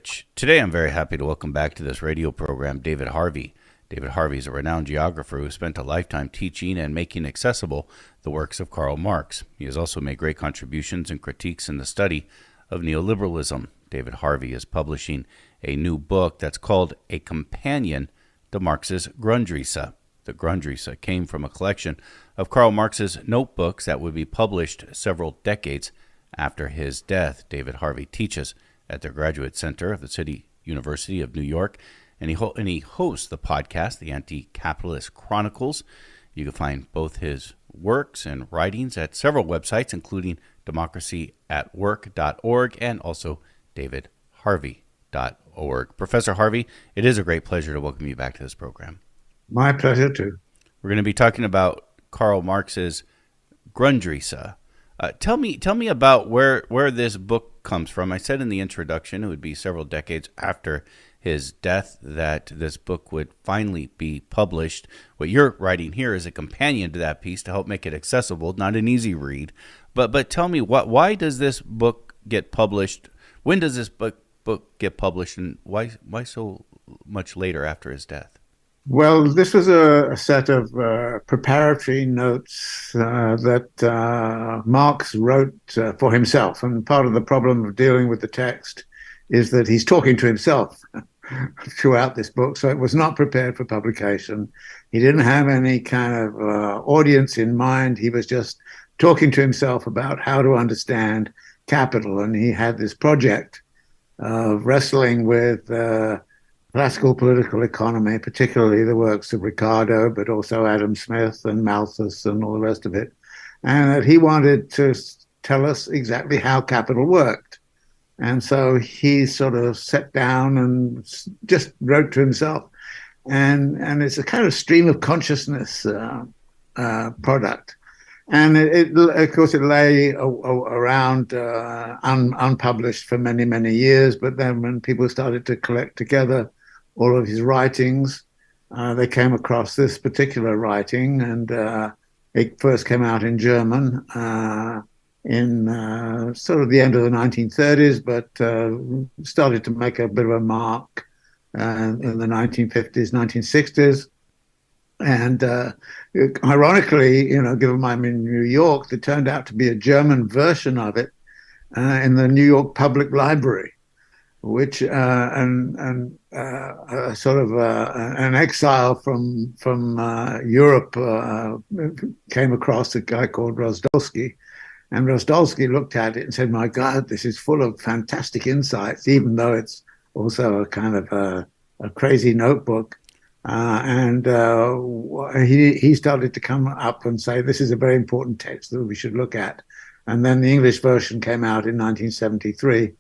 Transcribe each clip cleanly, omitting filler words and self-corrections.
Mitch. Today I'm very happy to welcome back to this radio program David Harvey. David Harvey is a renowned geographer who spent a lifetime teaching and making accessible the works of Karl Marx. He has also made great contributions and critiques in the study of neoliberalism. David Harvey is publishing a new book that's called A Companion to Marx's Grundrisse. The Grundrisse came from a collection of Karl Marx's notebooks that would be published several decades after his death. David Harvey teaches at the Graduate Center of the City University of New York, and he hosts the podcast, The Anti-Capitalist Chronicles. You can find both his works and writings at several websites, including democracyatwork.org and also davidharvey.org. Professor Harvey, it is a great pleasure to welcome you back to this program. My pleasure, too. We're going to be talking about Karl Marx's Grundrisse. Tell me about where this book comes from. I said in the introduction it would be several decades after his death that this book would finally be published. What you're writing here is a companion to that piece to help make it accessible, not an easy read. But tell me, why does this book get published? When does this book get published, and why so much later after his death? Well, this was a set of preparatory notes that Marx wrote for himself. And part of the problem of dealing with the text is that he's talking to himself throughout this book. So it was not prepared for publication. He didn't have any kind of audience in mind. He was just talking to himself about how to understand capital. And he had this project of wrestling with classical political economy, particularly the works of Ricardo, but also Adam Smith and Malthus and all the rest of it. And that he wanted to tell us exactly how capital worked. And so he sort of sat down and just wrote to himself. And it's a kind of stream of consciousness product. And of course, it lay around unpublished for many, many years. But then when people started to collect together all of his writings, they came across this particular writing, and it first came out in German in sort of the end of the 1930s, but started to make a bit of a mark in the 1950s, 1960s. And ironically, given I'm in New York, there turned out to be a German version of it in the New York Public Library, which an exile from Europe came across a guy called Rozdolsky, and Rozdolsky looked at it and said, "My God, this is full of fantastic insights, even though it's also a kind of a crazy notebook." He started to come up and say, "This is a very important text that we should look at." And then the English version came out in 1973.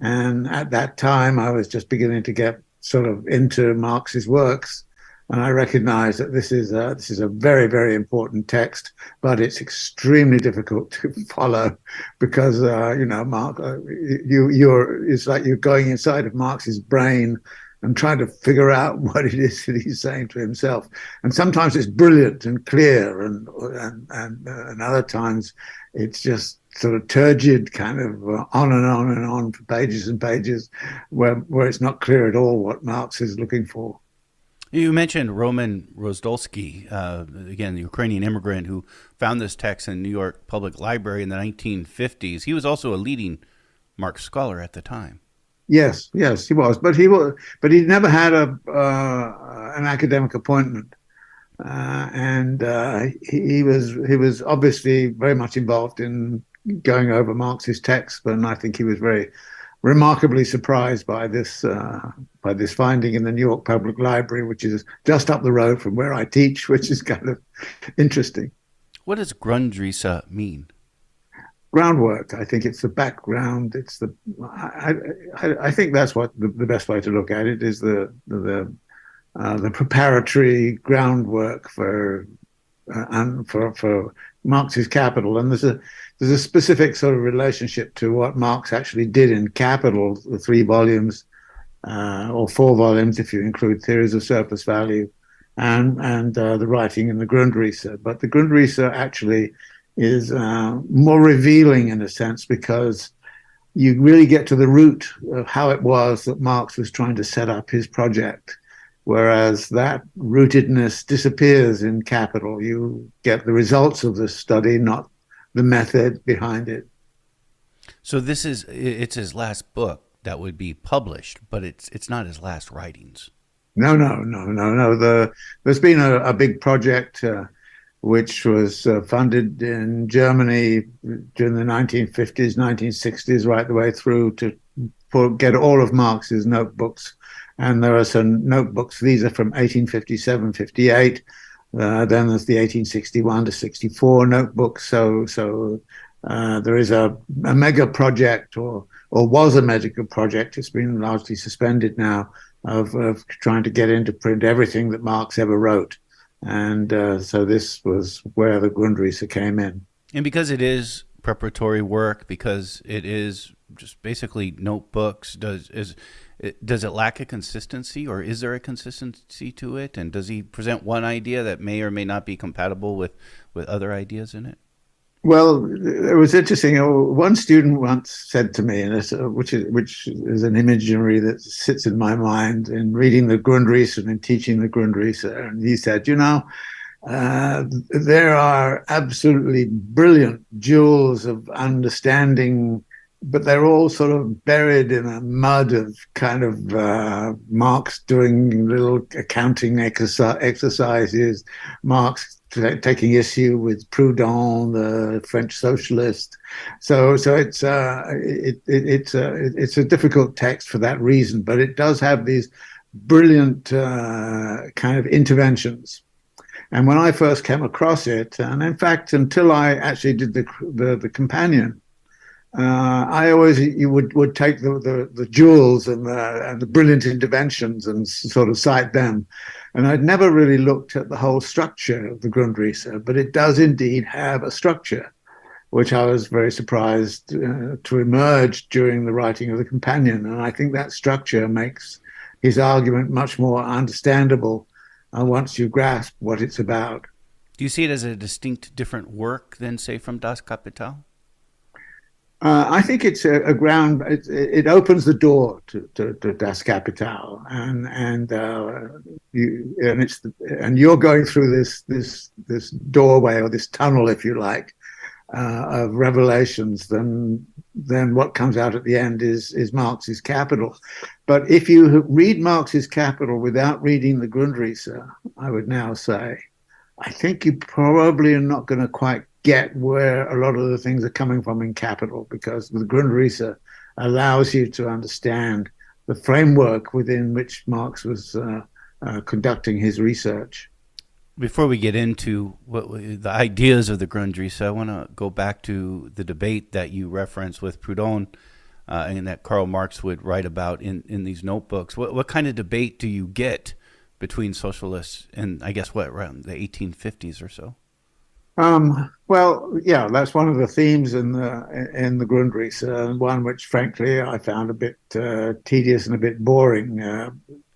And at that time, I was just beginning to get sort of into Marx's works, and I recognized that this is a very, very important text, but it's extremely difficult to follow because Marx, it's like you're going inside of Marx's brain and trying to figure out what it is that he's saying to himself. And sometimes it's brilliant and clear, and other times it's just sort of turgid, kind of on and on and on for pages and pages, where it's not clear at all what Marx is looking for. You mentioned Roman Rozdolsky, again, the Ukrainian immigrant who found this text in New York Public Library in the 1950s. He was also a leading Marx scholar at the time. Yes, he was, but he never had an academic appointment, and he was obviously very much involved in going over Marx's text, and I think he was very remarkably surprised by this finding in the New York Public Library, which is just up the road from where I teach, which is kind of interesting. What does Grundrisse mean? Groundwork. I think it's the background. It's I think that's what the best way to look at it is the preparatory groundwork for Marx's Capital. And there's a specific sort of relationship to what Marx actually did in Capital, the 3 volumes or 4 volumes if you include Theories of Surplus Value, and the writing in the Grundrisse. But the Grundrisse actually is more revealing in a sense because you really get to the root of how it was that Marx was trying to set up his project. Whereas that rootedness disappears in Capital. You get the results of the study, not the method behind it. So it's his last book that would be published, but it's not his last writings. No. There's been a big project which was funded in Germany during the 1950s, 1960s, right the way through to get all of Marx's notebooks. And there are some notebooks. These are from 1857, 58. Then there's the 1861 to 64 notebooks. So there is a mega project, or was a mega project. It's been largely suspended now, of trying to get into print everything that Marx ever wrote. And so this was where the Grundrisse came in. And because it is preparatory work, because it is just basically notebooks, does it lack a consistency, or is there a consistency to it? And does he present one idea that may or may not be compatible with other ideas in it? Well, it was interesting. One student once said to me, and which is an imagery that sits in my mind in reading the Grundrisse and in teaching the Grundrisse, and he said, there are absolutely brilliant jewels of understanding, but they're all sort of buried in a mud of kind of Marx doing little accounting exercises, Marx taking issue with Proudhon, the French socialist. So it's a difficult text for that reason, but it does have these brilliant kind of interventions. And when I first came across it, and in fact, until I actually did the companion, I always would take the jewels and the brilliant interventions and sort of cite them, and I'd never really looked at the whole structure of the Grundrisse. But it does indeed have a structure, which I was very surprised to emerge during the writing of the companion, and I think that structure makes his argument much more understandable once you grasp what it's about. Do you see it as a distinct, different work than, say, from Das Kapital? I think it's a ground. It opens the door to Das Kapital, and you're going through this doorway, or this tunnel, if you like, of revelations. Then what comes out at the end is Marx's Capital. But if you read Marx's Capital without reading the Grundrisse, I would now say, I think you probably are not going to quite get where a lot of the things are coming from in Capital, because the Grundrisse allows you to understand the framework within which Marx was conducting his research. Before we get into the ideas of the Grundrisse, I want to go back to the debate that you referenced with Proudhon and that Karl Marx would write about in these notebooks. What kind of debate do you get between socialists and, I guess, around the 1850s or so? Well, yeah, that's one of the themes in the Grundrisse, and one which, frankly, I found a bit tedious and a bit boring.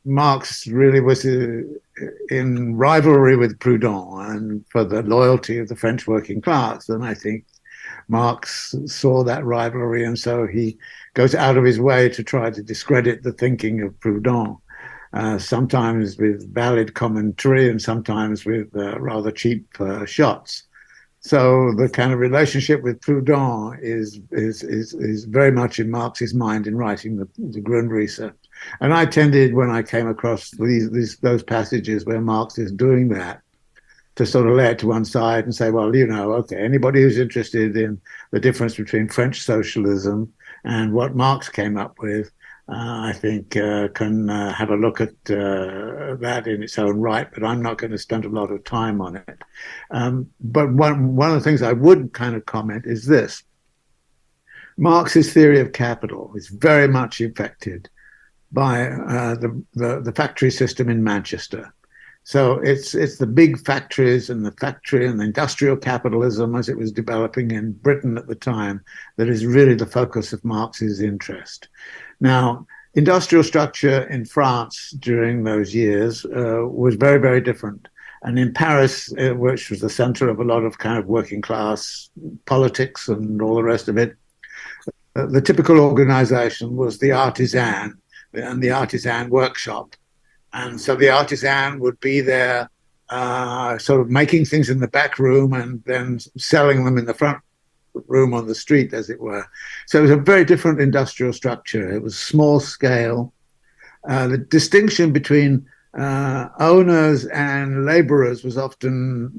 Marx really was in rivalry with Proudhon and for the loyalty of the French working class, and I think Marx saw that rivalry, and so he goes out of his way to try to discredit the thinking of Proudhon. Sometimes with valid commentary and sometimes with rather cheap shots. So the kind of relationship with Proudhon is very much in Marx's mind in writing the Grundrisse. And I tended, when I came across those passages where Marx is doing that, to sort of lay it to one side and say, well, okay, anybody who's interested in the difference between French socialism and what Marx came up with, I think can have a look at that in its own right, but I'm not going to spend a lot of time on it. But one of the things I would kind of comment is this. Marx's theory of capital is very much affected by the factory system in Manchester. So it's the big factories and the industrial capitalism as it was developing in Britain at the time that is really the focus of Marx's interest. Now, industrial structure in France during those years was very, very different. And in Paris, which was the center of a lot of kind of working class politics and all the rest of it, the typical organization was the artisan and the artisan workshop. And so the artisan would be there, sort of making things in the back room and then selling them in the front room on the street, as it were. So it was a very different industrial structure. It was small scale. The distinction between owners and laborers was often,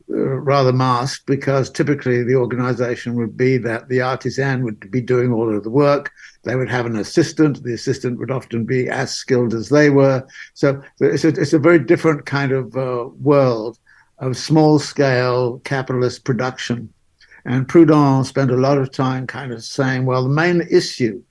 rather masked, because typically the organization would be that the artisan would be doing all of the work. They would have an assistant. The assistant would often be as skilled as they were. So it's a very different kind of world of small scale capitalist production. And Proudhon spent a lot of time kind of saying, well, the main issue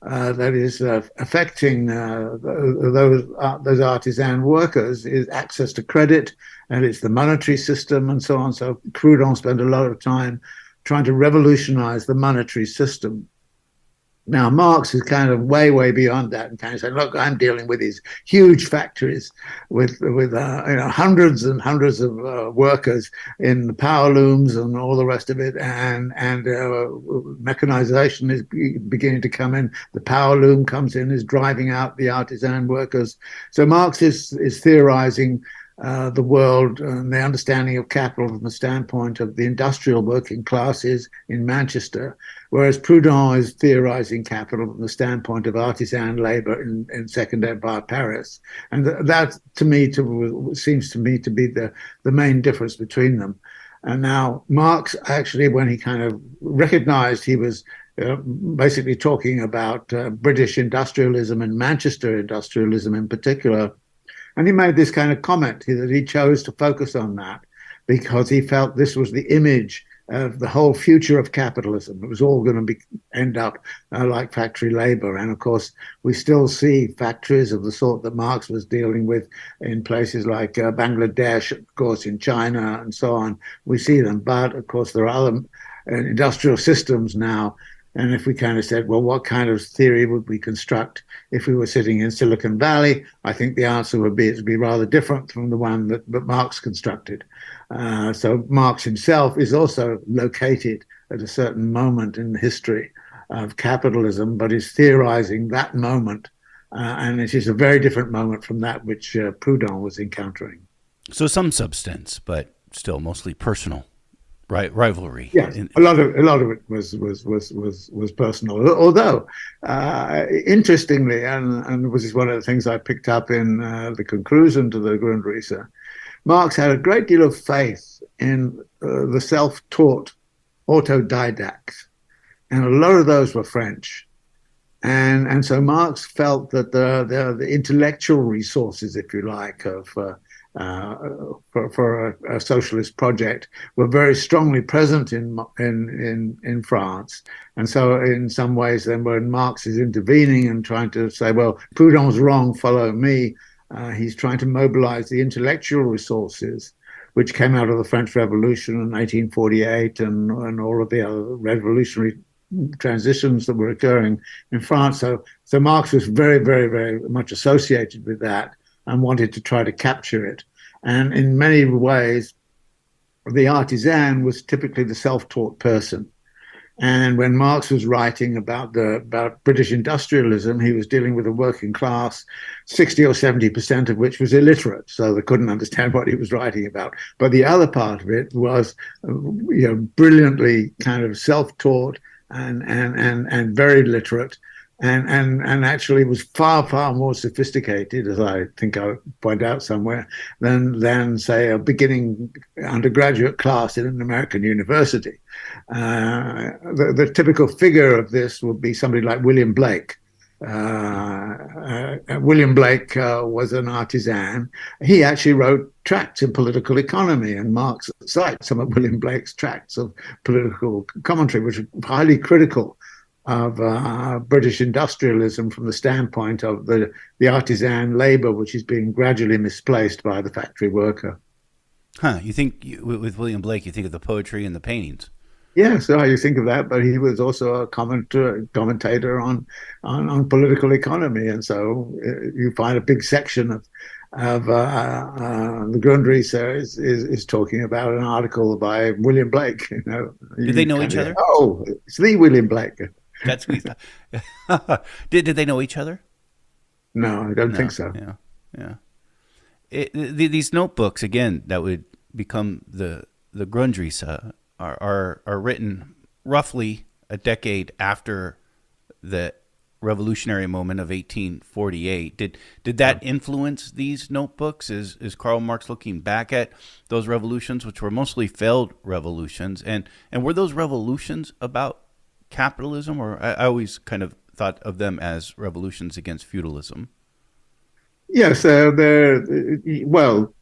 that is affecting those artisan workers is access to credit, and it's the monetary system and so on. So Proudhon spent a lot of time trying to revolutionize the monetary system. Now, Marx is kind of way beyond that and kind of saying, look, I'm dealing with these huge factories with hundreds and hundreds of workers in the power looms and all the rest of it. And mechanization is beginning to come in. The power loom comes in, is driving out the artisan workers. So Marx is theorizing the world and the understanding of capital from the standpoint of the industrial working classes in Manchester, whereas Proudhon is theorizing capital from the standpoint of artisan labor in Second Empire Paris. And that, to me, seems to me to be the main difference between them. And now Marx, actually, when he kind of recognized he was basically talking about British industrialism and Manchester industrialism in particular, and he made this kind of comment that he chose to focus on that because he felt this was the image of the whole future of capitalism. It was all going to end up like factory labor. And of course, we still see factories of the sort that Marx was dealing with in places like Bangladesh, of course, in China and so on. We see them. But of course, there are other industrial systems now. And if we kind of said, well, what kind of theory would we construct if we were sitting in Silicon Valley? I think the answer would be it'd be rather different from the one that Marx constructed. So Marx himself is also located at a certain moment in the history of capitalism, but is theorizing that moment. And it is a very different moment from that which Proudhon was encountering. So some substance, but still mostly personal. Right, rivalry. Yes, a lot of it was personal. Although, interestingly, and this is one of the things I picked up in the conclusion to the Grundrisse, Marx had a great deal of faith in the self-taught autodidacts, and a lot of those were French. And so Marx felt that the intellectual resources, if you like, of for a socialist project were very strongly present in France. And so in some ways then when Marx is intervening and trying to say, well, Proudhon's wrong, follow me, he's trying to mobilize the intellectual resources which came out of the French Revolution in 1848 and all of the other revolutionary transitions that were occurring in France. So Marx was very much associated with that and wanted to try to capture it. And in many ways, the artisan was typically the self-taught person. And when Marx was writing about British industrialism, he was dealing with a working class, 60 or 70% of which was illiterate, so they couldn't understand what he was writing about. But the other part of it was, brilliantly kind of self-taught and very literate. And actually was far more sophisticated, as I think I point out somewhere, than say a beginning undergraduate class in an American university. The typical figure of this would be somebody like William Blake. William Blake was an artisan. He actually wrote tracts in political economy, and Marx cites some of William Blake's tracts of political commentary, which are highly critical of British industrialism from the standpoint of the artisan labor, which is being gradually misplaced by the factory worker. You think with William Blake, you think of the poetry and the paintings? Yeah, so you think of that, but he was also a commentator on political economy, and so you find a big section of the Grundrisse is talking about an article by William Blake. Do they know each other? Oh, it's the William Blake. That's did they know each other? No, I don't think No. so. Yeah. Yeah. These notebooks again that would become the Grundrisse are written roughly a decade after the revolutionary moment of 1848. Did that influence these notebooks? Is Karl Marx looking back at those revolutions, which were mostly failed revolutions, and were those revolutions about capitalism, or I always kind of thought of them as revolutions against feudalism? Yes, there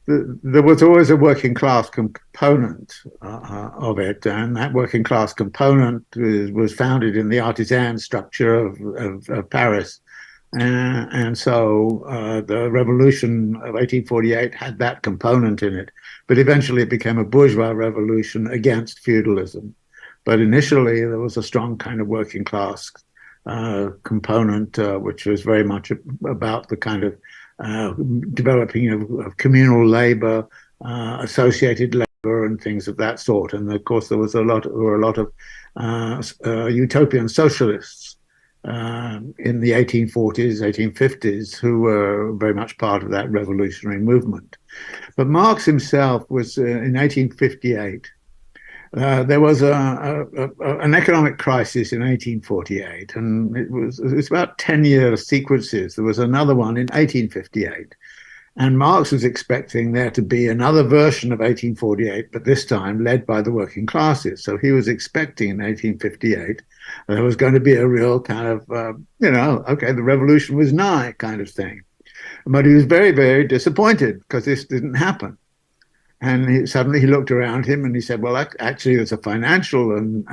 was always a working class component of it, and that working class component was founded in the artisan structure of Paris. And so the revolution of 1848 had that component in it, but eventually it became a bourgeois revolution against feudalism. But initially, there was a strong kind of working class component, which was very much about the kind of uh, developing of communal labor, associated labor, and things of that sort. And of course, there were a lot of utopian socialists in the 1840s, 1850s, who were very much part of that revolutionary movement. But Marx himself was in 1858. There was an economic crisis in 1848, and it was about 10-year sequences. There was another one in 1858, and Marx was expecting there to be another version of 1848, but this time led by the working classes. So he was expecting in 1858 there was going to be a real kind of, okay, the revolution was nigh kind of thing. But he was very, very disappointed because this didn't happen. And suddenly he looked around him and he said, well, actually, there's a financial and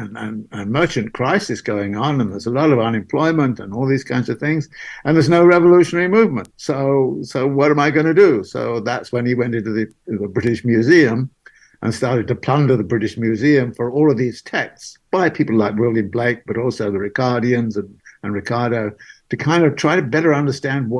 merchant crisis going on, and there's a lot of unemployment and all these kinds of things, and there's no revolutionary movement. So what am I going to do? So that's when he went into the British Museum and started to plunder the British Museum for all of these texts by people like William Blake, but also the Ricardians and Ricardo, to kind of try to better understand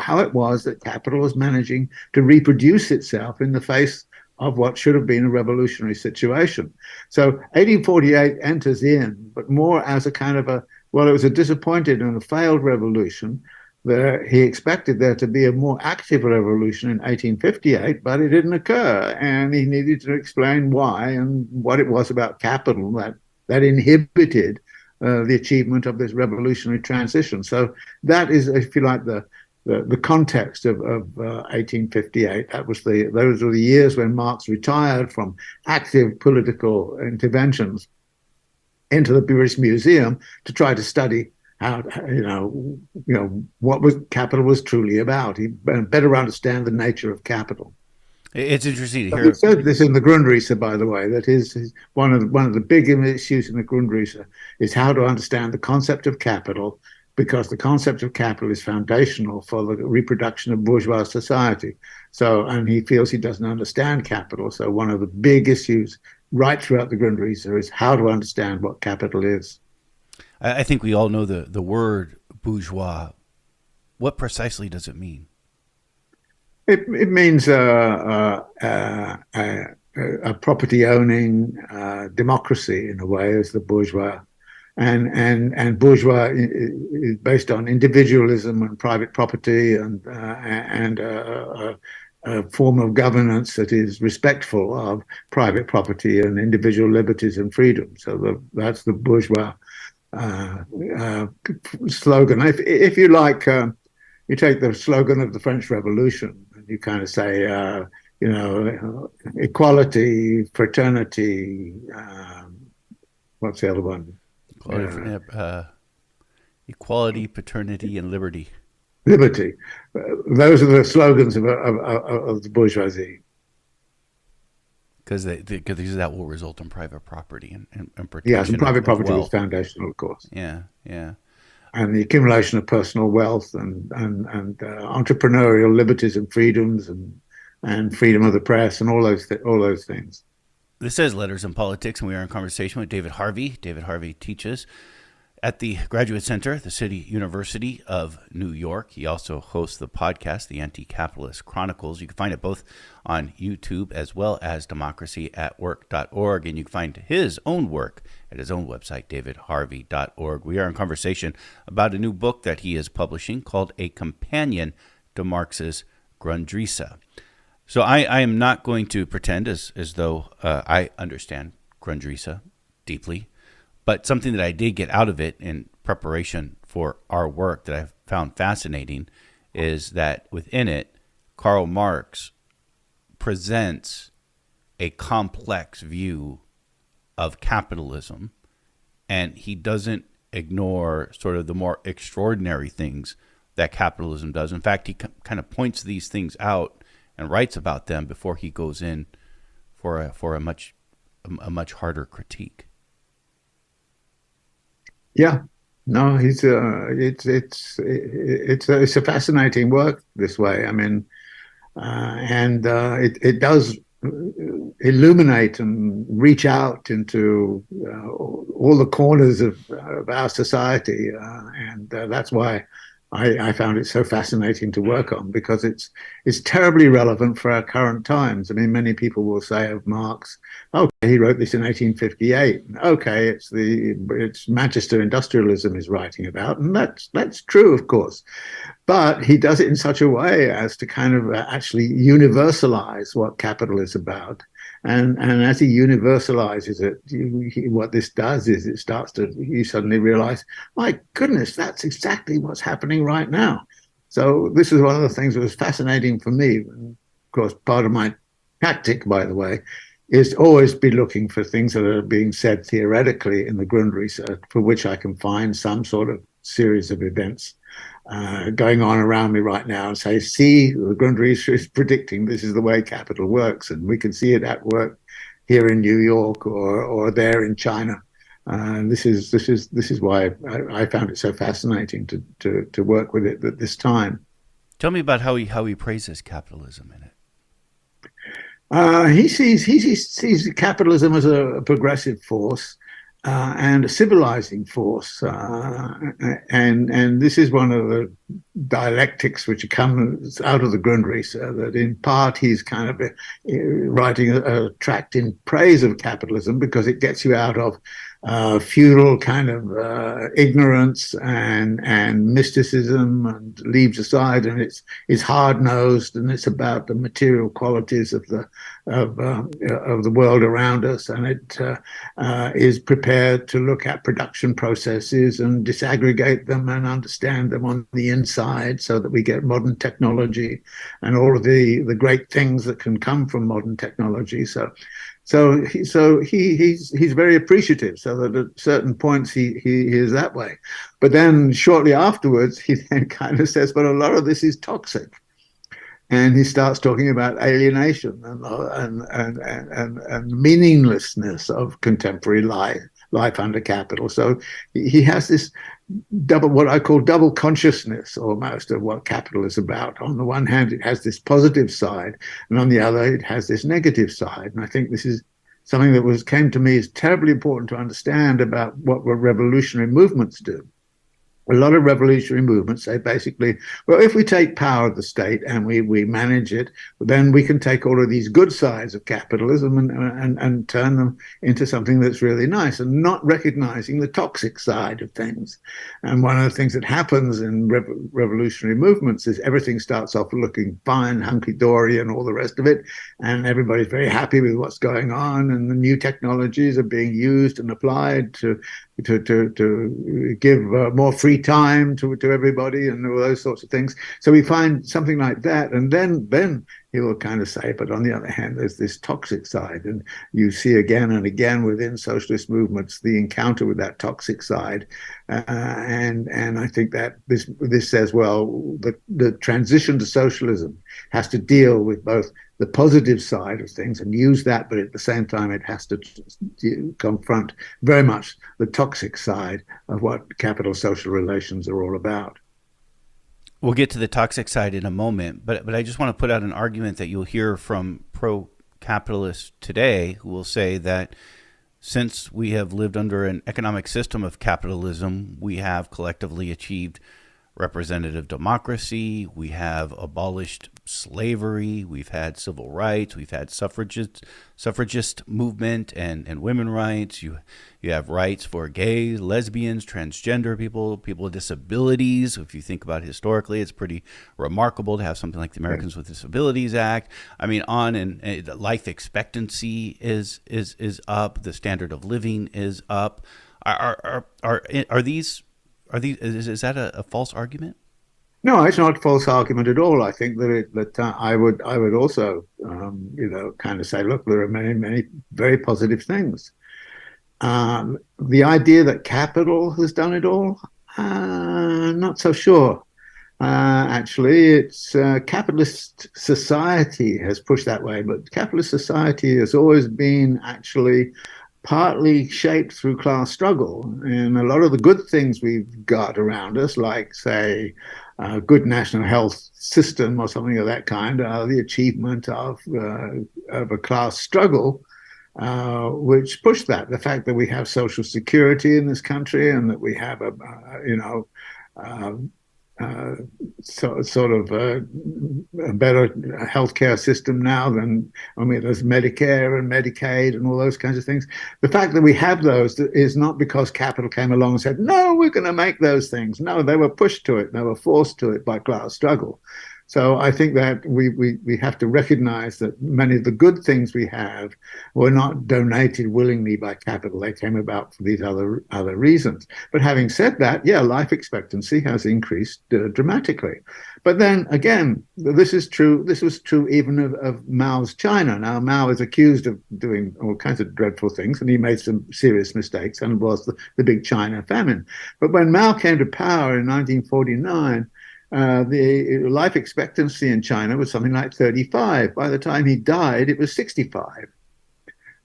how it was that capital was managing to reproduce itself in the face of what should have been a revolutionary situation. So 1848 enters in, but more as a kind of it was a disappointed and a failed revolution. He expected there to be a more active revolution in 1858, but it didn't occur. And he needed to explain why and what it was about capital that inhibited the achievement of this revolutionary transition. So that is, if you like, the context of 1858. Those were the years when Marx retired from active political interventions into the British Museum to try to study how what capital was truly about. He better understand the nature of capital. It's interesting to He hear. said this in the Grundrisse, by the way, that is one of the big issues in the Grundrisse is how to understand the concept of capital, because the concept of capital is foundational for the reproduction of bourgeois society. So, and he feels he doesn't understand capital. So one of the big issues right throughout the Grundrisse is how to understand what capital is. I think we all know the word bourgeois. What precisely does it mean? It means a property owning democracy in a way, as the bourgeois. And bourgeois is based on individualism and private property and a form of governance that is respectful of private property and individual liberties and freedom. So that's the bourgeois slogan. If you like, you take the slogan of the French Revolution and you kind of say, equality, fraternity. What's the other one? Equality, paternity, and liberty. Liberty. Those are the slogans of the bourgeoisie. Because that will result in private property and protection. Yes, and private property wealth. is foundational, of course. Yeah. And the accumulation of personal wealth and entrepreneurial liberties and freedoms and freedom of the press and all those things. This is Letters in Politics, and we are in conversation with David Harvey. David Harvey teaches at the Graduate Center at the City University of New York. He also hosts the podcast, The Anti-Capitalist Chronicles. You can find it both on YouTube as well as democracyatwork.org. And you can find his own work at his own website, davidharvey.org. We are in conversation about a new book that he is publishing called A Companion to Marx's Grundrisse. So I am not going to pretend as though I understand Grundrisse deeply. But something that I did get out of it in preparation for our work that I found fascinating is that within it, Karl Marx presents a complex view of capitalism, and he doesn't ignore sort of the more extraordinary things that capitalism does. In fact, he kind of points these things out and writes about them before he goes in for a much harder critique. Yeah, no, it's a fascinating work this way. I mean, it does illuminate and reach out into all the corners of our society, and that's why I found it so fascinating to work on, because it's terribly relevant for our current times. I mean, many people will say of Marx, okay, he wrote this in 1858. Okay, it's Manchester industrialism he's writing about, and that's true, of course. But he does it in such a way as to kind of actually universalize what capital is about. And as he universalizes it, what this does is you suddenly realize, my goodness, that's exactly what's happening right now. So this is one of the things that was fascinating for me. And of course, part of my tactic, by the way, is to always be looking for things that are being said theoretically in the Grundrisse, for which I can find some sort of series of events going on around me right now, and say, see, the Grundrisse is predicting this is the way capital works, and we can see it at work here in New York or there in China. This is why I found it so fascinating to work with it at this time. Tell me about how he praises capitalism in it. He sees capitalism as a progressive force. And a civilizing force, and this is one of the dialectics which comes out of the Grundrisse, that in part he's kind of writing a tract in praise of capitalism because it gets you out of feudal kind of ignorance and mysticism, and leaves aside, and it's hard nosed, and it's about the material qualities of the world around us, and it is prepared to look at production processes and disaggregate them and understand them on the inside, so that we get modern technology and all of the great things that can come from modern technology. So he's very appreciative, so that at certain points he is that way. But then shortly afterwards, he then kind of says, but a lot of this is toxic. And he starts talking about alienation and meaninglessness of contemporary life under capital. So he has this what I call double consciousness almost of what capital is about. On the one hand, it has this positive side, and on the other, it has this negative side. And I think this is something that came to me as terribly important to understand about what revolutionary movements do. A lot of revolutionary movements say basically, well, if we take power of the state and we manage it, then we can take all of these good sides of capitalism and turn them into something that's really nice, and not recognizing the toxic side of things. And one of the things that happens in revolutionary movements is everything starts off looking fine, hunky-dory and all the rest of it, and everybody's very happy with what's going on, and the new technologies are being used and applied to give more free time to everybody and all those sorts of things. So we find something like that, and then he will kind of say, but on the other hand, there's this toxic side, and you see again and again within socialist movements the encounter with that toxic side, and I think that this says, well, the transition to socialism has to deal with both the positive side of things and use that, but at the same time it has to confront very much the toxic side of what capital social relations are all about. We'll get to the toxic side in a moment, but I just want to put out an argument that you'll hear from pro-capitalists today who will say that Since we have lived under an economic system of capitalism, we have collectively achieved representative democracy. We have abolished slavery. We've had civil rights. We've had suffragist movement and women rights. You have rights for gays, lesbians, transgender people, people with disabilities. If you think about it historically, it's pretty remarkable to have something like the Americans with Disabilities Act. I mean, life expectancy is up. The standard of living is up. Are these is that a false argument? No, it's not a false argument at all. I think I would also kind of say, look, there are many very positive things. The idea that capital has done it all, not so sure. Actually, it's capitalist society has pushed that way, but capitalist society has always been actually partly shaped through class struggle. And a lot of the good things we've got around us, like, say, a good national health system or something of that kind, are the achievement of a class struggle, which pushed that. The fact that we have social security in this country and that we have sort of a better healthcare system now than, I mean, there's Medicare and Medicaid and all those kinds of things. The fact that we have those is not because capital came along and said, no, we're going to make those things. No, they were pushed to it. They were forced to it by class struggle. So I think that we have to recognize that many of the good things we have were not donated willingly by capital. They came about for these other reasons. But having said that, yeah, life expectancy has increased dramatically. But then again, this is true. This was true even of Mao's China. Now, Mao is accused of doing all kinds of dreadful things, and he made some serious mistakes, and was the big China famine. But when Mao came to power in 1949, the life expectancy in China was something like 35. By the time he died, it was 65.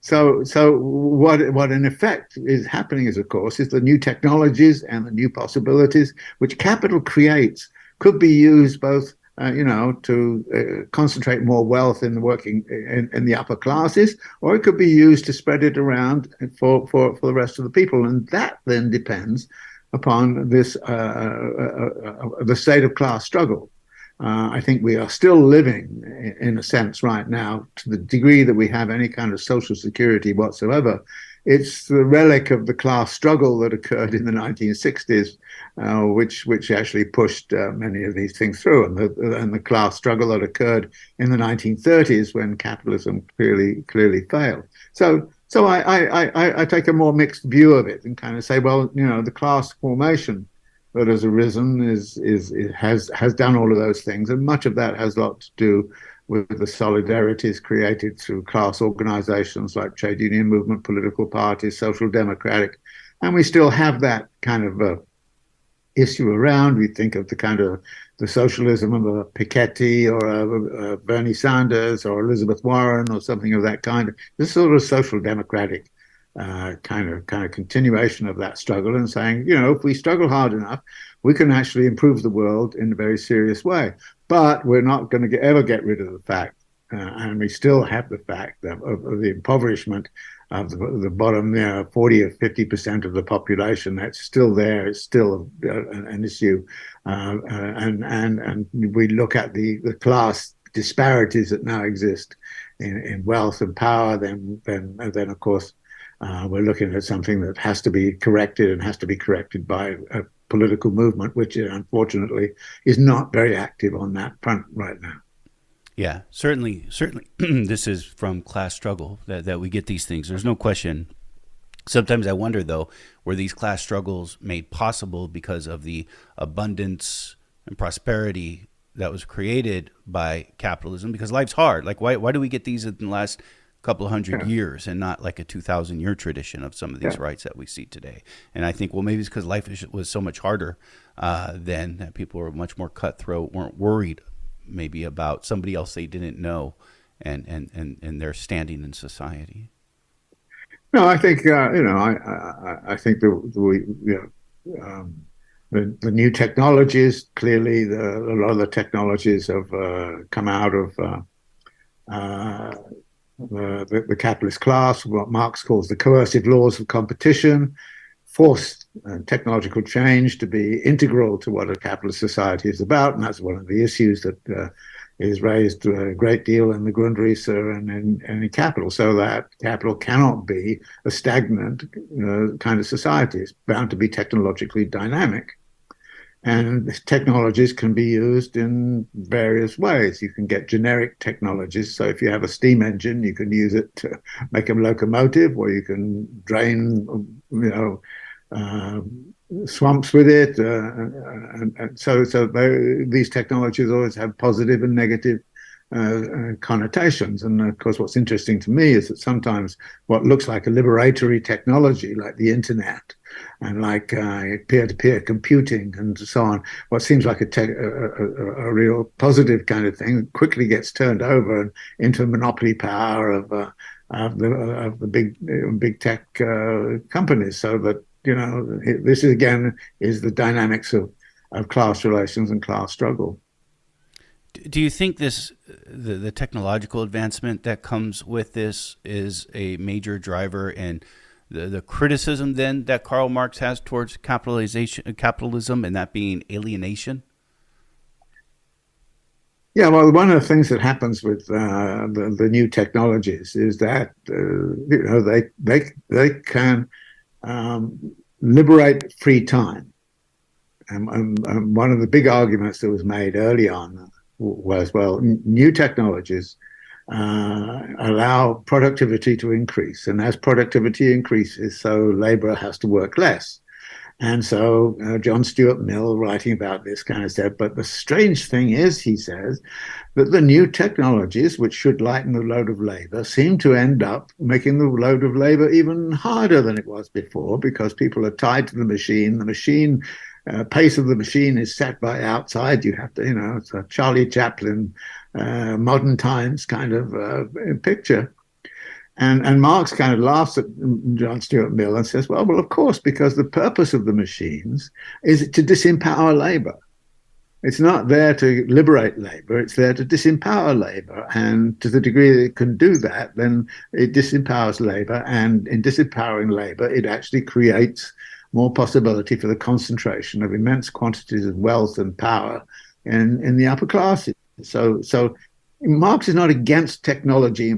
So what in effect is happening is, of course, is the new technologies and the new possibilities which capital creates could be used both, to concentrate more wealth in the working in the upper classes, or it could be used to spread it around for the rest of the people, and that then depends upon this the state of class struggle. I think we are still living, in a sense, right now, to the degree that we have any kind of social security whatsoever. It's the relic of the class struggle that occurred in the 1960s, which actually pushed many of these things through, and the class struggle that occurred in the 1930s when capitalism clearly failed. So I take a more mixed view of it and kind of say, well, the class formation that has arisen has done all of those things, and much of that has a lot to do with the solidarities created through class organizations like trade union movement, political parties, social democratic, and we still have that kind of issue around. We think of the kind of the socialism of a Piketty or a Bernie Sanders or Elizabeth Warren or something of that kind. This sort of social democratic kind of continuation of that struggle, and saying, if we struggle hard enough, we can actually improve the world in a very serious way. But we're not going to ever get rid of the fact, and we still have the fact of the impoverishment of the bottom 40 or 50% of the population. That's still there. It's still an issue, and we look at the class disparities that now exist in wealth and power. Then of course we're looking at something that has to be corrected, and has to be corrected by a political movement, which unfortunately is not very active on that front right now. Yeah, certainly. This is from class struggle that we get these things. There's no question. Sometimes I wonder, though, were these class struggles made possible because of the abundance and prosperity that was created by capitalism? Because life's hard. Like, why do we get these in the last couple of hundred years and not like a 2,000-year tradition of some of these rights that we see today? And I think, well, maybe it's because life was so much harder then, that people were much more cutthroat, weren't worried maybe about somebody else they didn't know and their standing in society. No, I think I think the new technologies, clearly a lot of the technologies have come out of the capitalist class, what Marx calls the coercive laws of competition, forced technological change to be integral to what a capitalist society is about. And that's one of the issues that is raised a great deal in the Grundrisse and in capital, so that capital cannot be a stagnant kind of society. It's bound to be technologically dynamic. And technologies can be used in various ways. You can get generic technologies. So if you have a steam engine, you can use it to make a locomotive, or you can drain, swamps with it. And so these technologies always have positive and negative connotations. And of course, what's interesting to me is that sometimes what looks like a liberatory technology, like the internet and like peer-to-peer computing and so on, what seems like a real positive kind of thing, quickly gets turned over into monopoly power of the big tech companies. So that this again is the dynamics of class relations and class struggle. Do you think the technological advancement that comes with this is a major driver in the criticism then that Karl Marx has towards capitalism, and that being alienation? Yeah, well, one of the things that happens with the new technologies is that they can liberate free time, and one of the big arguments that was made early on was, well, new technologies allow productivity to increase, and as productivity increases, so labor has to work less. And so John Stuart Mill, writing about this, kind of said, but the strange thing is, he says, that the new technologies, which should lighten the load of labor, seem to end up making the load of labor even harder than it was before, because people are tied to the machine. The machine pace of the machine is set by outside. You have to, it's a Charlie Chaplin, modern times kind of picture. And Marx kind of laughs at John Stuart Mill and says, well, of course, because the purpose of the machines is to disempower labor. It's not there to liberate labor. It's there to disempower labor. And to the degree that it can do that, then it disempowers labor. And in disempowering labor, it actually creates more possibility for the concentration of immense quantities of wealth and power in the upper classes. So Marx is not against technology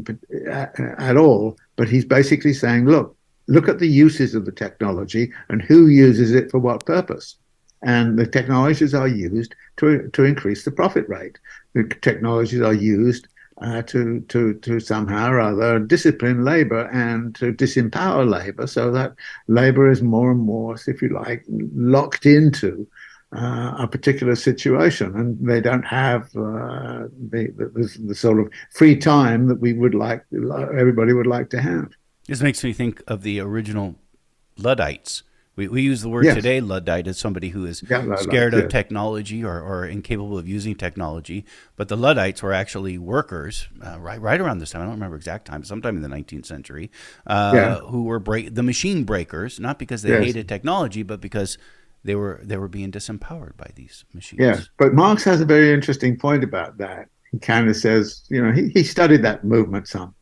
at all, but he's basically saying, look at the uses of the technology and who uses it for what purpose. And the technologies are used to increase the profit rate. The technologies are used to somehow or other discipline labor and to disempower labor, so that labor is more and more, if you like, locked into a particular situation, and they don't have the sort of free time that everybody would like to have. This makes me think of the original Luddites. We use the word today, Luddite, as somebody who is scared of technology or incapable of using technology. But the Luddites were actually workers right around this time. I don't remember exact time, sometime in the 19th century, who were the machine breakers, not because they hated technology, but because they were being disempowered by these machines. Yeah, but Marx has a very interesting point about that. He kind of says, he studied that movement some.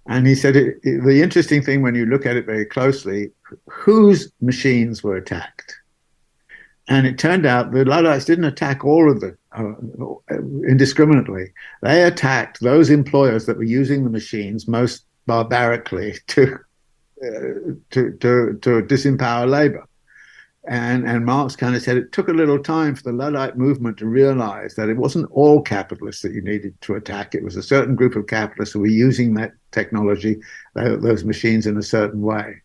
And he said the interesting thing, when you look at it very closely, whose machines were attacked. And it turned out the Luddites didn't attack all of them indiscriminately. They attacked those employers that were using the machines most barbarically to disempower labor. And Marx kind of said it took a little time for the Luddite movement to realize that it wasn't all capitalists that you needed to attack. It was a certain group of capitalists who were using that technology, those machines, in a certain way.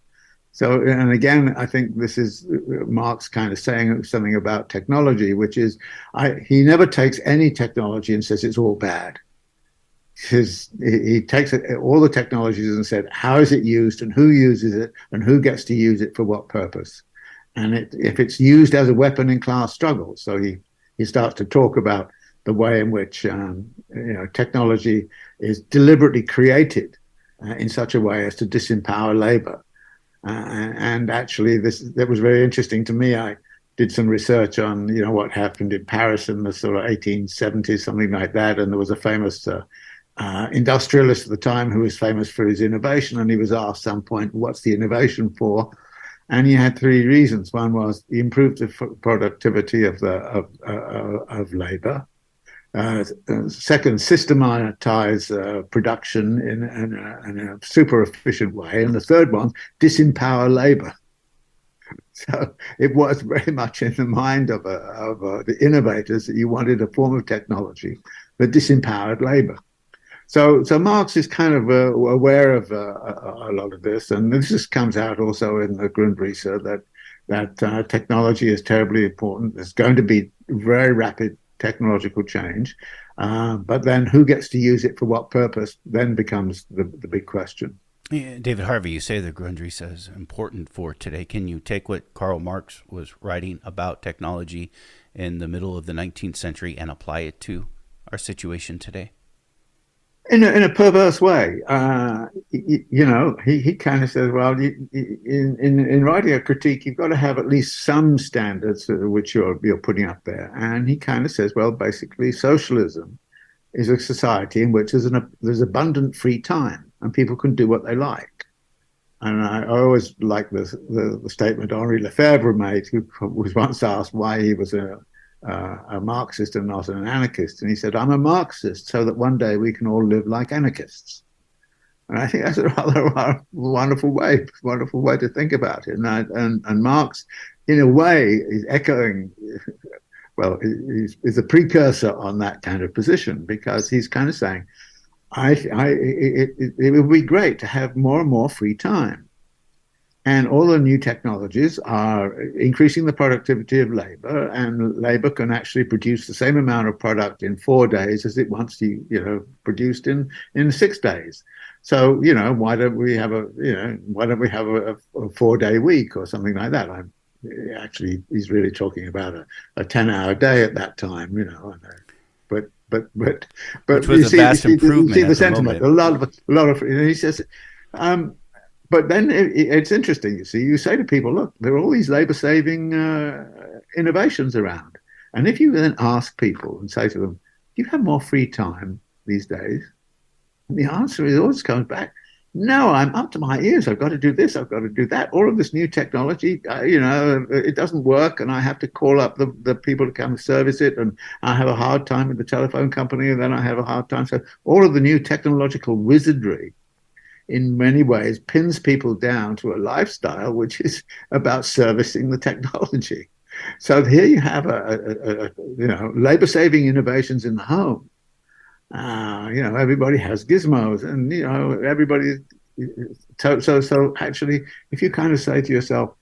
So, and again, I think this is Marx kind of saying something about technology, which is he never takes any technology and says it's all bad. He takes all the technologies and said, how is it used and who uses it and who gets to use it for what purpose? And if it's used as a weapon in class struggle, so he starts to talk about the way in which technology is deliberately created in such a way as to disempower labor. And actually, that was very interesting to me. I did some research on what happened in Paris in the sort of 1870s, something like that, and there was a famous industrialist at the time who was famous for his innovation, and he was asked at some point, "What's the innovation for?" And he had three reasons. One was he improved the productivity of labor. Second, systematize production in a super efficient way. And the third one, disempower labor. So it was very much in the mind of the innovators that you wanted a form of technology that disempowered labor. So Marx is kind of aware of a lot of this, and this just comes out also in the Grundrisse that technology is terribly important. There's going to be very rapid technological change, but then who gets to use it for what purpose then becomes the big question. Yeah, David Harvey, you say the Grundrisse is important for today. Can you take what Karl Marx was writing about technology in the middle of the 19th century and apply it to our situation today? In a perverse way, he kind of says, well, in writing a critique, you've got to have at least some standards which you're putting up there. And he kind of says, well, basically, socialism is a society in which there's abundant free time and people can do what they like. And I always like the statement Henri Lefebvre made, who was once asked why he was a Marxist and not an anarchist. And he said, I'm a Marxist so that one day we can all live like anarchists. And I think that's a rather wonderful way to think about it. And Marx, in a way, is echoing, well, is a precursor on that kind of position, because he's kind of saying, it would be great to have more and more free time. And all the new technologies are increasing the productivity of labor, and labor can actually produce the same amount of product in 4 days as it once produced in 6 days. So why don't we have a 4-day week or something like that? Actually, he's really talking about a 10-hour day at that time. But which was a vast improvement. You see the sentiment. A lot of. He says. But then it's interesting, you say to people, look, there are all these labor-saving innovations around. And if you then ask people and say to them, do you have more free time these days? And the answer always comes back, no, I'm up to my ears. I've got to do this. I've got to do that. All of this new technology, it doesn't work. And I have to call up the people to come and service it. And I have a hard time with the telephone company. And then I have a hard time. So all of the new technological wizardry in many ways pins people down to a lifestyle which is about servicing the technology. So here you have labor-saving innovations in the home. Everybody has gizmos, and everybody. So actually, if you kind of say to yourself,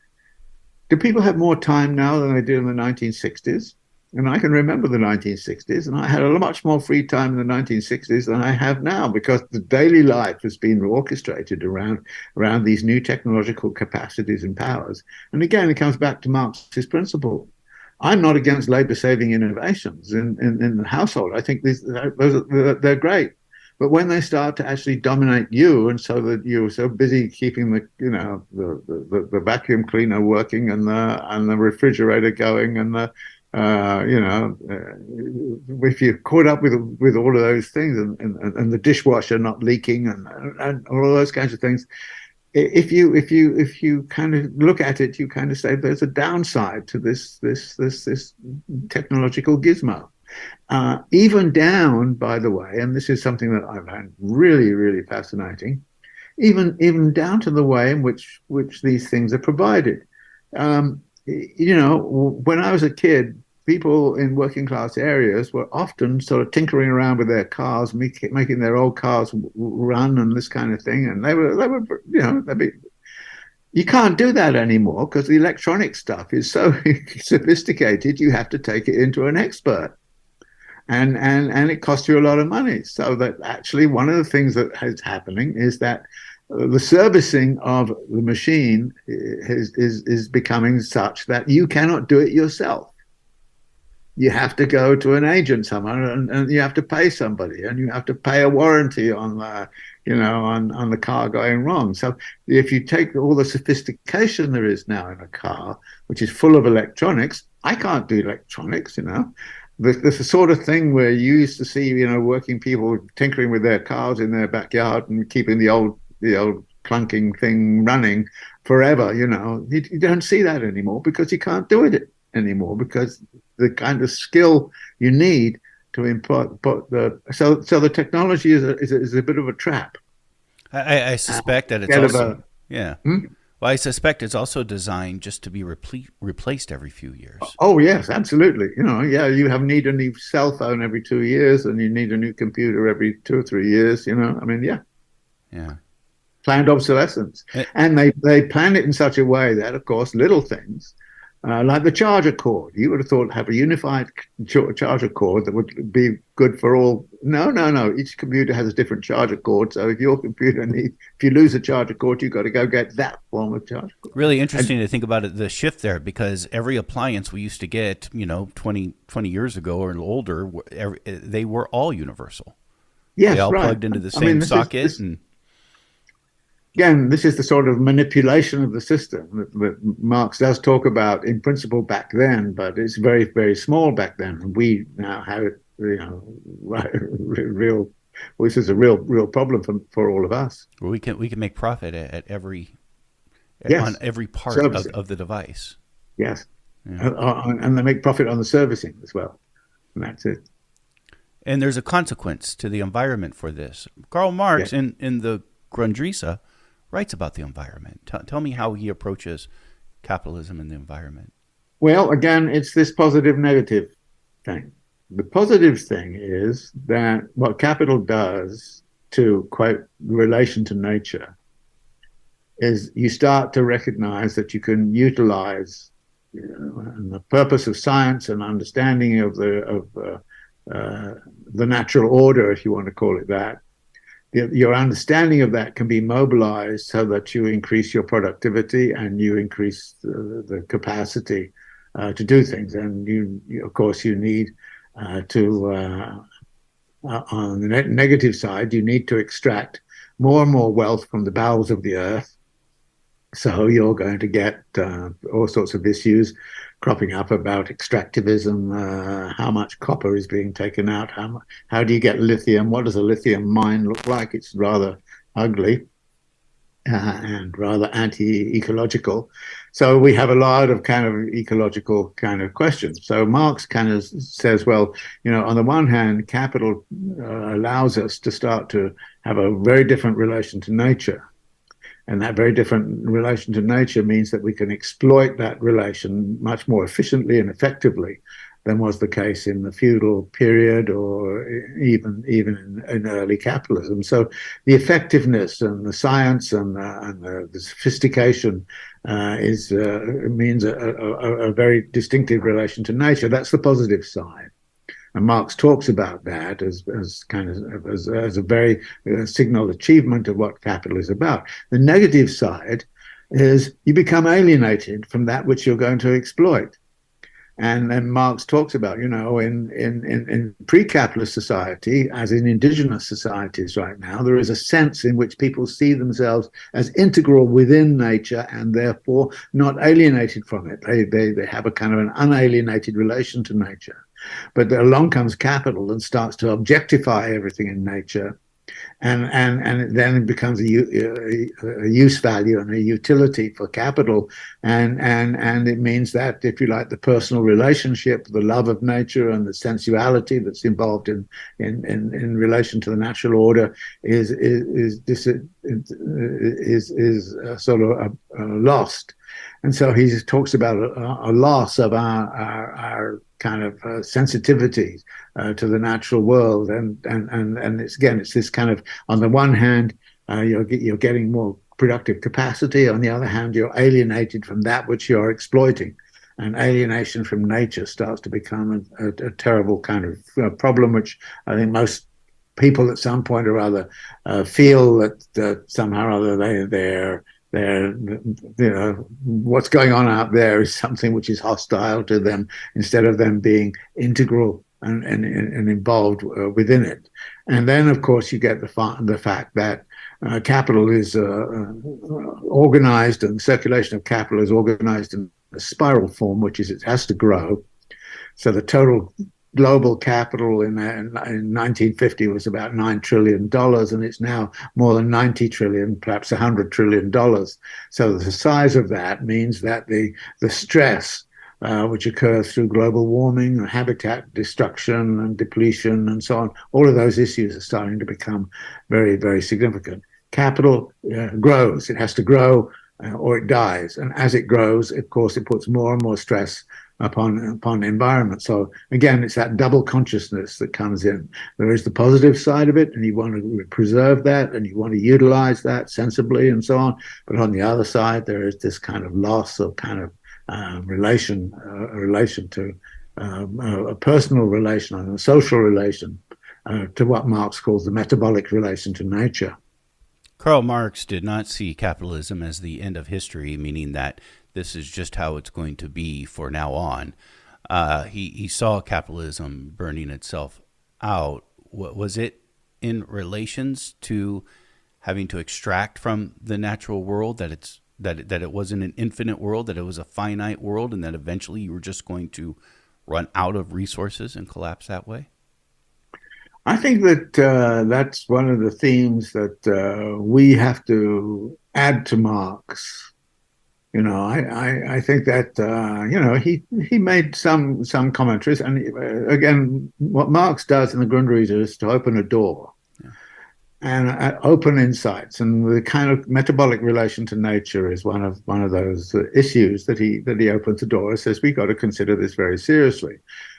do people have more time now than they did in the 1960s? And I can remember the 1960s, and I had a much more free time in the 1960s than I have now, because the daily life has been orchestrated around these new technological capacities and powers. And again, it comes back to Marx's principle. I'm not against labor-saving innovations in the household. I think they're great. But when they start to actually dominate you, and so that you're so busy keeping the vacuum cleaner working and the refrigerator going and if you're caught up with all of those things and the dishwasher not leaking and all of those kinds of things, if you kind of look at it, you kind of say there's a downside to this technological gizmo. Even down, by the way, and this is something that I find really, really fascinating, even down to the way in which these things are provided. When I was a kid, people in working class areas were often sort of tinkering around with their cars, making their old cars run and this kind of thing. And you can't do that anymore because the electronic stuff is so sophisticated. You have to take it into an expert, and it costs you a lot of money. So that actually one of the things that is happening is that the servicing of the machine is becoming such that you cannot do it yourself. You have to go to an agent somewhere, and you have to pay somebody, and you have to pay a warranty on the car going wrong. So if you take all the sophistication there is now in a car, which is full of electronics, I can't do electronics, This the sort of thing where you used to see, working people tinkering with their cars in their backyard and keeping the old clunking thing running forever. You don't see that anymore because you can't do it anymore because the kind of skill you need to put so the technology is a bit of a trap. I suspect that it's Get also, yeah. Hmm? Well, I suspect it's also designed just to be replaced every few years. Oh yes, absolutely. Yeah, you need a new cell phone every 2 years, and you need a new computer every 2 or 3 years. I mean, yeah, Yeah. planned obsolescence, Eh, and they plan it in such a way that, of course, little things like the charger cord, you would have thought have a unified charger cord that would be good for all. No, no, no. Each computer has a different charger cord. So if if you lose a charger cord, you've got to go get that form of charger cord. Really And interesting to think about it, the shift there, because every appliance we used to get, 20 years ago or older, they were all universal. They yes, all right. plugged into the I mean, same socket. And this is the sort of manipulation of the system that Marx does talk about in principle back then, but it's very, very small back then. And we now have it, real, which is a real problem for all of us. we can make profit at every on Yes, every part servicing. of the device. Yes. Yeah. And they make profit on the servicing as well. And that's it. And there's a consequence to the environment for this. Karl Marx, Yeah. in the Grundrisse, writes about the environment. Tell me how he approaches capitalism and the environment. Well, again, it's this positive negative thing. The positive thing is that what capital does to quote relation to nature is you start to recognize that you can utilize, and the purpose of science and understanding of the natural order, if you want to call it that. Your understanding of that can be mobilized so that you increase your productivity and you increase the capacity to do things. And of course, you need on the negative side, you need to extract more and more wealth from the bowels of the earth. So you're going to get all sorts of issues cropping up about extractivism, how much copper is being taken out, how do you get lithium, what does a lithium mine look like? It's rather ugly and rather anti-ecological. So we have a lot of kind of ecological kind of questions. So Marx kind of says, well, on the one hand, capital allows us to start to have a very different relation to nature. And that very different relation to nature means that we can exploit that relation much more efficiently and effectively than was the case in the feudal period or even in early capitalism. So the effectiveness and the science and the sophistication means a very distinctive relation to nature. That's the positive side. And Marx talks about that as a very signal achievement of what capital is about. The negative side is you become alienated from that which you're going to exploit. And then Marx talks about, in pre-capitalist society, as in indigenous societies right now, there is a sense in which people see themselves as integral within nature and therefore not alienated from it. They have a kind of an unalienated relation to nature. But along comes capital and starts to objectify everything in nature. And then it becomes a use value and a utility for capital, and it means that, if you like, the personal relationship, the love of nature, and the sensuality that's involved in relation to the natural order is sort of lost. And so he talks about a loss of our kind of sensitivity to the natural world, and it's this kind of, on the one hand, you're getting more productive capacity. On the other hand, you're alienated from that which you're exploiting, and alienation from nature starts to become a terrible kind of problem, which I think most people at some point or other feel that somehow or other they're what's going on out there is something which is hostile to them, instead of them being integral and involved within it. And then, of course, you get the fact that capital is organized, and circulation of capital is organized in a spiral form, which is it has to grow. So the total global capital in 1950 was about $9 trillion, and it's now more than 90 trillion, perhaps $100 trillion. So the size of that means that the stress which occurs through global warming and habitat destruction and depletion and so on, all of those issues are starting to become very, very significant. Capital grows. It has to grow or it dies. And as it grows, of course, it puts more and more stress upon the environment. So again, it's that double consciousness that comes in. There is the positive side of it, and you want to preserve that, and you want to utilize that sensibly and so on. But on the other side, there is this kind of loss of kind of relation to a personal relation and a social relation to what Marx calls the metabolic relation to nature. Karl Marx did not see capitalism as the end of history, meaning that this is just how it's going to be for now on. He saw capitalism burning itself out. Was it in relations to having to extract from the natural world, that it wasn't an infinite world, that it was a finite world, and that eventually you were just going to run out of resources and collapse that way? I think that that's one of the themes that we have to add to Marx. I think that he made some commentaries, and again, what Marx does in the Grundrisse is to open a door and open insights, and the kind of metabolic relation to nature is one of those issues that he opens the door and says we've got to consider this very seriously,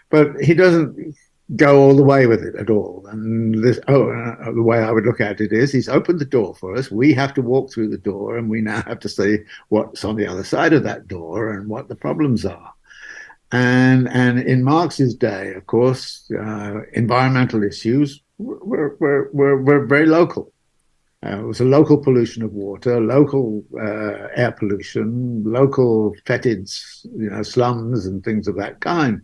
but he doesn't go all the way with it at all. And the way I would look at it is he's opened the door for us. We have to walk through the door, and we now have to see what's on the other side of that door and what the problems are. And in Marx's day, of course, environmental issues were very local. It was a local pollution of water, local air pollution, local fetid, slums and things of that kind.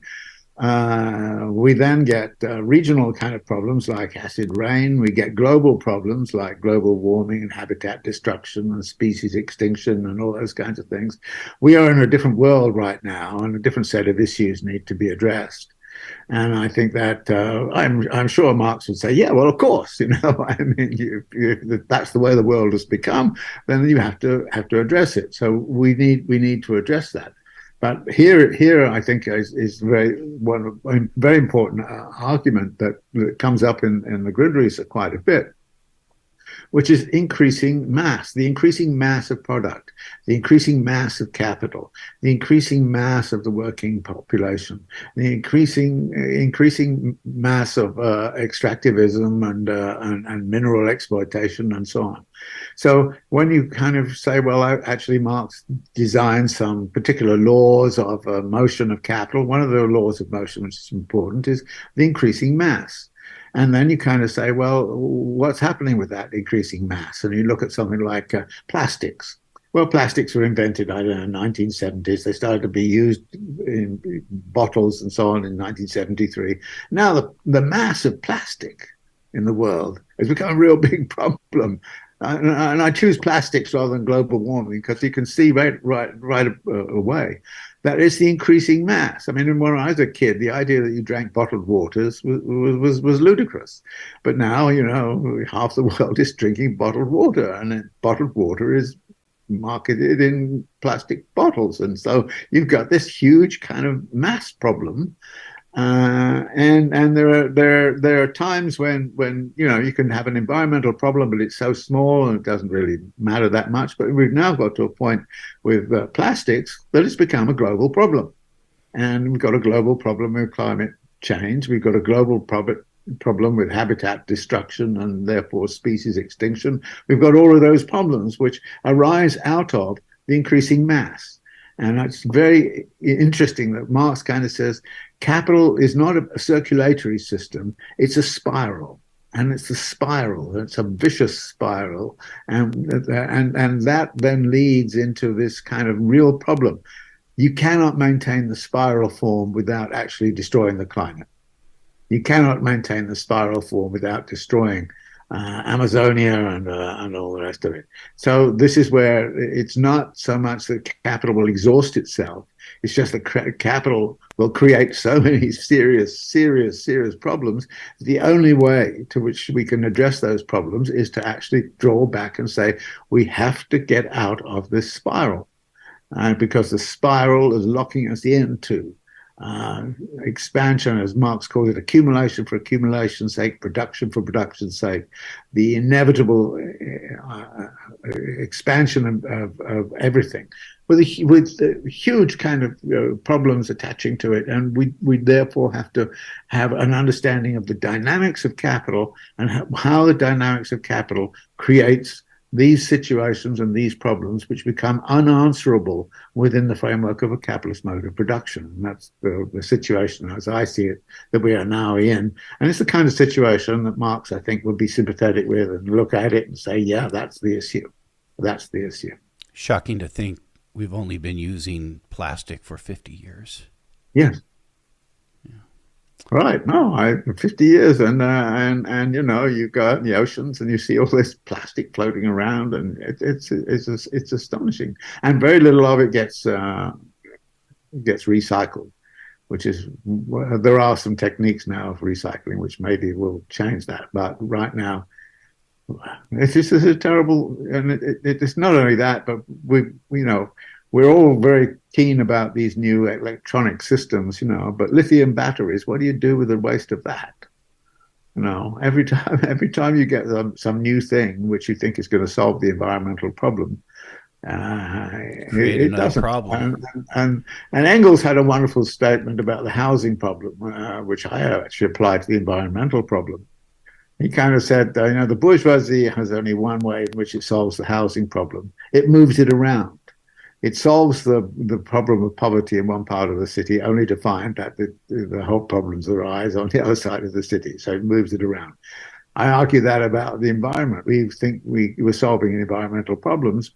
We then get regional kind of problems like acid rain. We get global problems like global warming and habitat destruction and species extinction and all those kinds of things. We are in a different world right now, and a different set of issues need to be addressed. And I think that I'm sure Marx would say, yeah, well, of course, I mean, if that's the way the world has become, then you have to address it. So we need to address that. But here, I think is very important argument that comes up in the Grundrisse quite a bit, which is increasing mass, the increasing mass of product, the increasing mass of capital, the increasing mass of the working population, the increasing mass of extractivism and mineral exploitation and so on. So when you kind of say, well, actually Marx designed some particular laws of motion of capital, one of the laws of motion which is important is the increasing mass. And then you kind of say, well, what's happening with that increasing mass? And you look at something like plastics. Well, plastics were invented, I don't know, 1970s. They started to be used in bottles and so on in 1973. Now the mass of plastic in the world has become a real big problem. And I choose plastics rather than global warming because you can see right away that it's the increasing mass. I mean, when I was a kid, the idea that you drank bottled waters was ludicrous. But now, half the world is drinking bottled water, and bottled water is marketed in plastic bottles. And so you've got this huge kind of mass problem. And there are times when you can have an environmental problem, but it's so small and it doesn't really matter that much. But we've now got to a point with plastics that it's become a global problem, and we've got a global problem with climate change. We've got a global problem with habitat destruction and therefore species extinction. We've got all of those problems which arise out of the increasing mass. And it's very interesting that Marx kind of says capital is not a circulatory system, it's a spiral. And it's a spiral, it's a vicious spiral. And that then leads into this kind of real problem. You cannot maintain the spiral form without actually destroying the climate. You cannot maintain the spiral form without destroying Amazonia and all the rest of it. So this is where it's not so much that capital will exhaust itself. It's just that capital will create so many serious problems. The only way to which we can address those problems is to actually draw back and say, we have to get out of this spiral. Because the spiral is locking us into expansion, as Marx calls it, accumulation for accumulation's sake, production for production's sake, the inevitable expansion of everything, with huge kind of problems attaching to it. And we therefore have to have an understanding of the dynamics of capital and how the dynamics of capital creates these situations and these problems which become unanswerable within the framework of a capitalist mode of production. And that's the situation, as I see it, that we are now in. And it's the kind of situation that Marx, I think, would be sympathetic with and look at it and say, yeah, that's the issue. That's the issue. Shocking to think we've only been using plastic for 50 years. Yes. Right. No, 50 years, and you know, you go out in the oceans and you see all this plastic floating around, and it's astonishing. And very little of it gets recycled, which is, there are some techniques now of recycling which maybe will change that. But right now, it's just a terrible, and it's not only that, but we're all very keen about these new electronic systems, but lithium batteries, what do you do with the waste of that? Every time you get some new thing which you think is going to solve the environmental problem, it doesn't. Problem. And Engels had a wonderful statement about the housing problem, which I actually applied to the environmental problem. He kind of said, the bourgeoisie has only one way in which it solves the housing problem. It moves it around. It solves the problem of poverty in one part of the city, only to find that the whole problems arise on the other side of the city. So it moves it around. I argue that about the environment. We think we're solving environmental problems.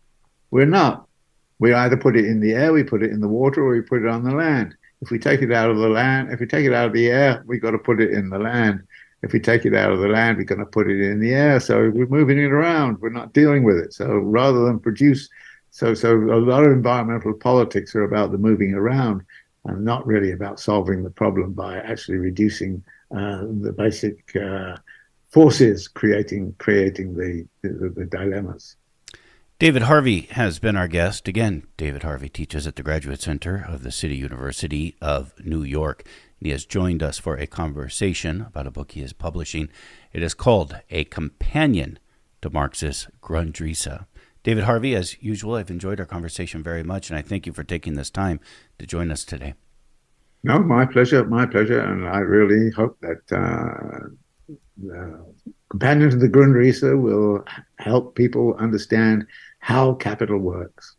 We're not. We either put it in the air, we put it in the water, or we put it on the land. If we take it out of the land, if we take it out of the air, we've got to put it in the land. If we take it out of the land, we're going to put it in the air. So we're moving it around. We're not dealing with it. So rather than produce... So a lot of environmental politics are about the moving around and not really about solving the problem by actually reducing the basic forces creating the dilemmas. David Harvey has been our guest. Again, David Harvey teaches at the Graduate Center of the City University of New York. He has joined us for a conversation about a book he is publishing. It is called A Companion to Marx's Grundrisse. David Harvey, as usual, I've enjoyed our conversation very much, and I thank you for taking this time to join us today. No, my pleasure, and I really hope that Companion to the Grundrisse will help people understand how capital works.